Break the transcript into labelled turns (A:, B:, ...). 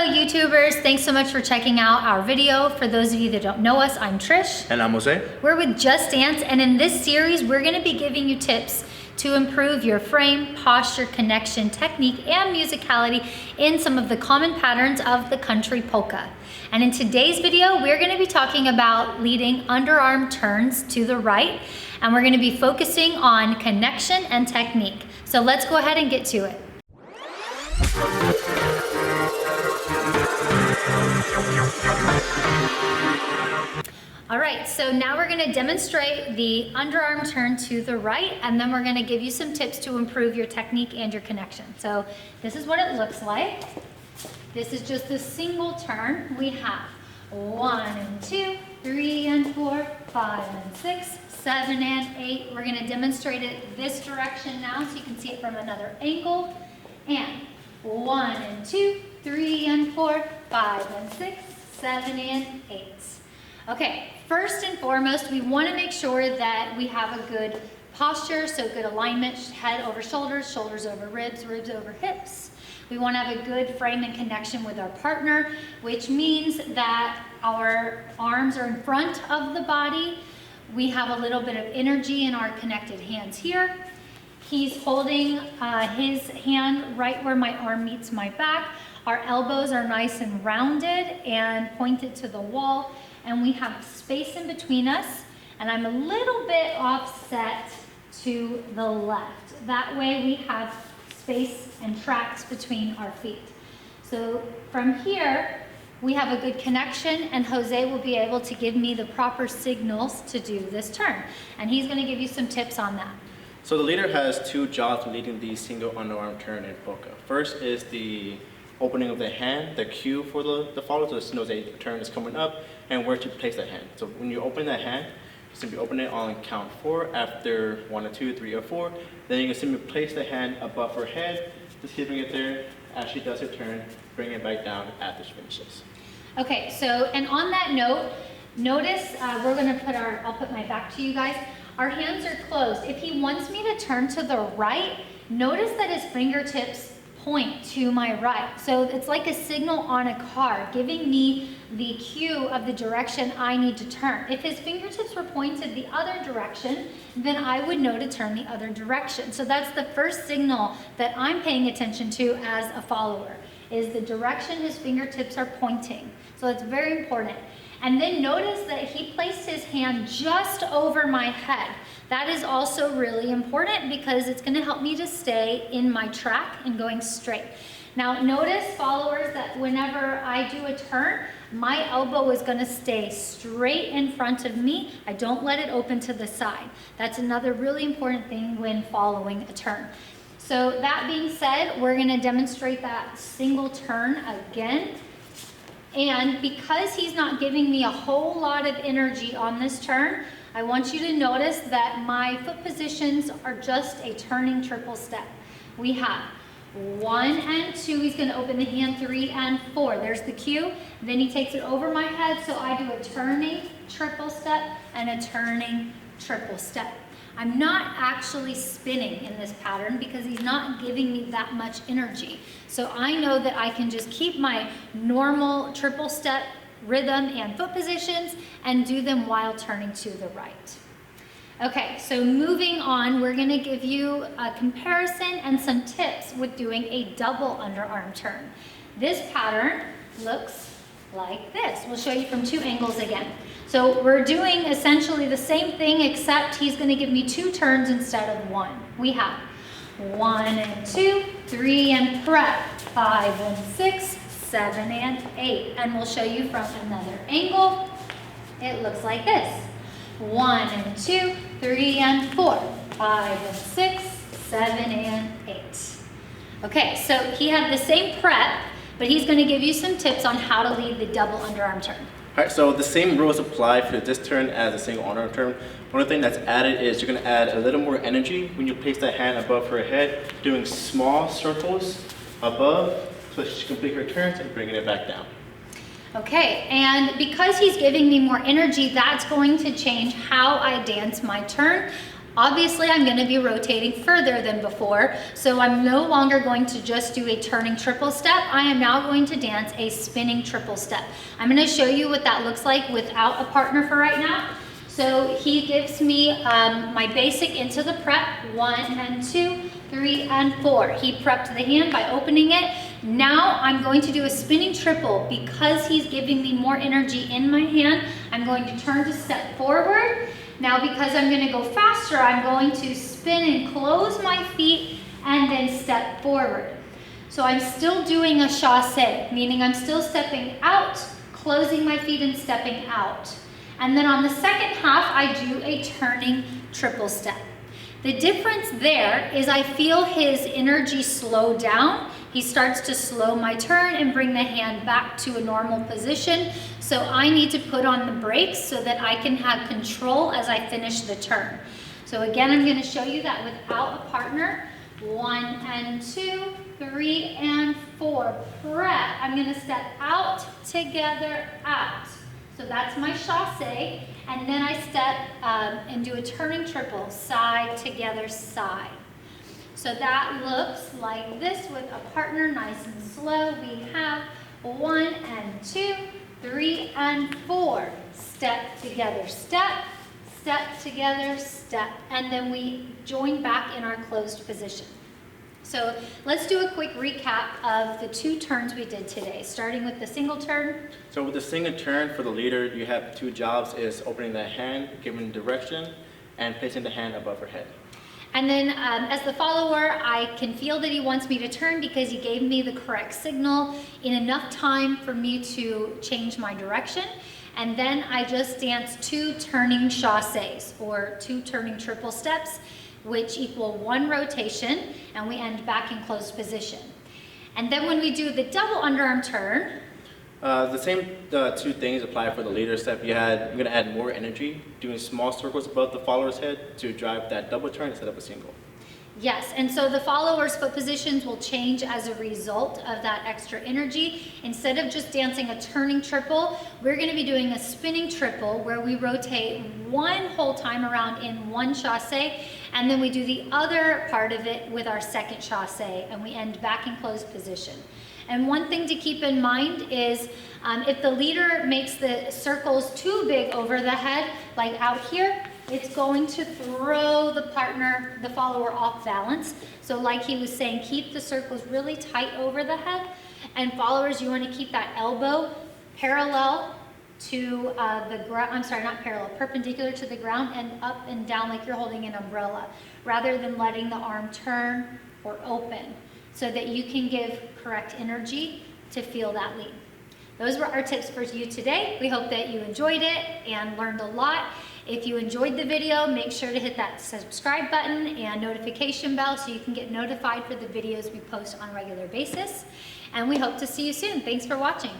A: Hello YouTubers, thanks so much for checking out our video. For those of you that don't know us, I'm Trish.
B: And I'm Jose.
A: We're with Just Dance, and in this series, we're gonna be giving you tips to improve your frame, posture, connection, technique, and musicality in some of the common patterns of the country polka. And in today's video, we're gonna be talking about leading underarm turns to the right, and we're gonna be focusing on connection and technique. So let's go ahead and get to it. All right, so now we're gonna demonstrate the underarm turn to the right, and then we're gonna give you some tips to improve your technique and your connection. So this is what it looks like. This is just a single turn. We have 1 and 2, 3 and 4, 5 and 6, 7 and 8. We're gonna demonstrate it this direction now so you can see it from another angle. And 1 and 2, 3 and 4, 5 and 6, 7 and 8. Okay, first and foremost, we want to make sure that we have a good posture, so good alignment, head over shoulders, shoulders over ribs, ribs over hips. We want to have a good frame and connection with our partner, which means that our arms are in front of the body. We have a little bit of energy in our connected hands here. He's holding his hand right where my arm meets my back. Our elbows are nice and rounded and pointed to the wall, and we have space in between us, and I'm a little bit offset to the left. That way we have space and tracks between our feet. So from here, we have a good connection, and Jose will be able to give me the proper signals to do this turn. And he's gonna give you some tips on that.
B: So the leader has two jobs in leading the single underarm turn in polka. First is the opening of the hand, the cue for the follower, so it knows the turn is coming up and where to place that hand. So when you open that hand, you simply open it on count 4. After 1 or 2, 3 or 4, then you can simply place the hand above her head, just keeping it there as she does her turn, bring it back down after she finishes.
A: Okay, so, and on that note, notice we're gonna put I'll put my back to you guys. Our hands are closed. If he wants me to turn to the right, notice that his fingertips point to my right. So it's like a signal on a card, giving me the cue of the direction I need to turn. If his fingertips were pointed the other direction, then I would know to turn the other direction. So that's the first signal that I'm paying attention to as a follower, is the direction his fingertips are pointing. So it's very important. And then notice that he placed his hand just over my head. That is also really important because it's gonna help me to stay in my track and going straight. Now notice, followers, that whenever I do a turn, my elbow is gonna stay straight in front of me. I don't let it open to the side. That's another really important thing when following a turn. So that being said, we're gonna demonstrate that single turn again. And because he's not giving me a whole lot of energy on this turn, I want you to notice that my foot positions are just a turning triple step. We have 1 and 2, he's gonna open the hand, 3 and 4. There's the cue. Then he takes it over my head, so I do a turning triple step and a turning triple step. I'm not actually spinning in this pattern because he's not giving me that much energy. So I know that I can just keep my normal triple step rhythm and foot positions and do them while turning to the right. Okay, so moving on, we're gonna give you a comparison and some tips with doing a double underarm turn. This pattern looks like this. We'll show you from 2 angles again. So we're doing essentially the same thing, except he's gonna give me 2 turns instead of 1. We have 1 and 2, 3 and prep, 5 and 6, 7 and 8. And we'll show you from another angle. It looks like this. 1 and 2, 3 and 4, 5 and 6, 7 and 8. Okay, so he had the same prep, but he's gonna give you some tips on how to lead the double underarm turn.
B: All right, so the same rules apply for this turn as a single underarm turn. One thing that's added is you're gonna add a little more energy when you place that hand above her head, doing small circles above so she can complete her turns and bringing it back down.
A: Okay, and because he's giving me more energy, that's going to change how I dance my turn. Obviously, I'm going to be rotating further than before, so I'm no longer going to just do a turning triple step. I am now going to dance a spinning triple step. I'm going to show you what that looks like without a partner for right now. So he gives me my basic into the prep, 1 and 2, 3 and 4. He prepped the hand by opening it. Now I'm going to do a spinning triple. Because he's giving me more energy in my hand, I'm going to turn to step forward. Now because I'm going to go faster, I'm going to spin and close my feet and then step forward. So I'm still doing a chassé, meaning I'm still stepping out, closing my feet and stepping out. And then on the second half, I do a turning triple step. The difference there is I feel his energy slow down. He starts to slow my turn and bring the hand back to a normal position. So I need to put on the brakes so that I can have control as I finish the turn. So again, I'm going to show you that without a partner. 1 and 2, 3 and 4. Prep. I'm going to step out, together, out. So that's my chassé. And then I step and do a turning triple, side, together, side. So that looks like this with a partner, nice and slow. We have 1 and 2, 3 and 4. Step together, step, step together, step. And then we join back in our closed position. So let's do a quick recap of the 2 turns we did today, starting with the single turn.
B: So with the single turn for the leader, you have 2 jobs: is opening the hand, giving direction, and placing the hand above her head.
A: And then as the follower, I can feel that he wants me to turn because he gave me the correct signal in enough time for me to change my direction. And then I just dance 2 turning chassés, or 2 turning triple steps, which equal 1 rotation, and we end back in closed position. And then when we do the double underarm turn,
B: The same 2 things apply for the leader step. I'm going to add more energy, doing small circles above the follower's head to drive that double turn instead of a single.
A: yes, and so the follower's foot positions will change as a result of that extra energy. Instead of just dancing a turning triple, we're going to be doing a spinning triple where we rotate 1 whole time around in 1 chassé, and then we do the other part of it with our second chassé, and we end back in closed position. And one thing to keep in mind is if the leader makes the circles too big over the head, like out here, it's going to throw the partner, the follower, off balance. So like he was saying, keep the circles really tight over the head. And followers, you want to keep that elbow parallel to the ground, I'm sorry, not parallel, perpendicular to the ground, and up and down like you're holding an umbrella, rather than letting the arm turn or open, so that you can give correct energy to feel that lead. Those were our tips for you today. We hope that you enjoyed it and learned a lot. If you enjoyed the video, make sure to hit that subscribe button and notification bell so you can get notified for the videos we post on a regular basis. And we hope to see you soon. Thanks for watching.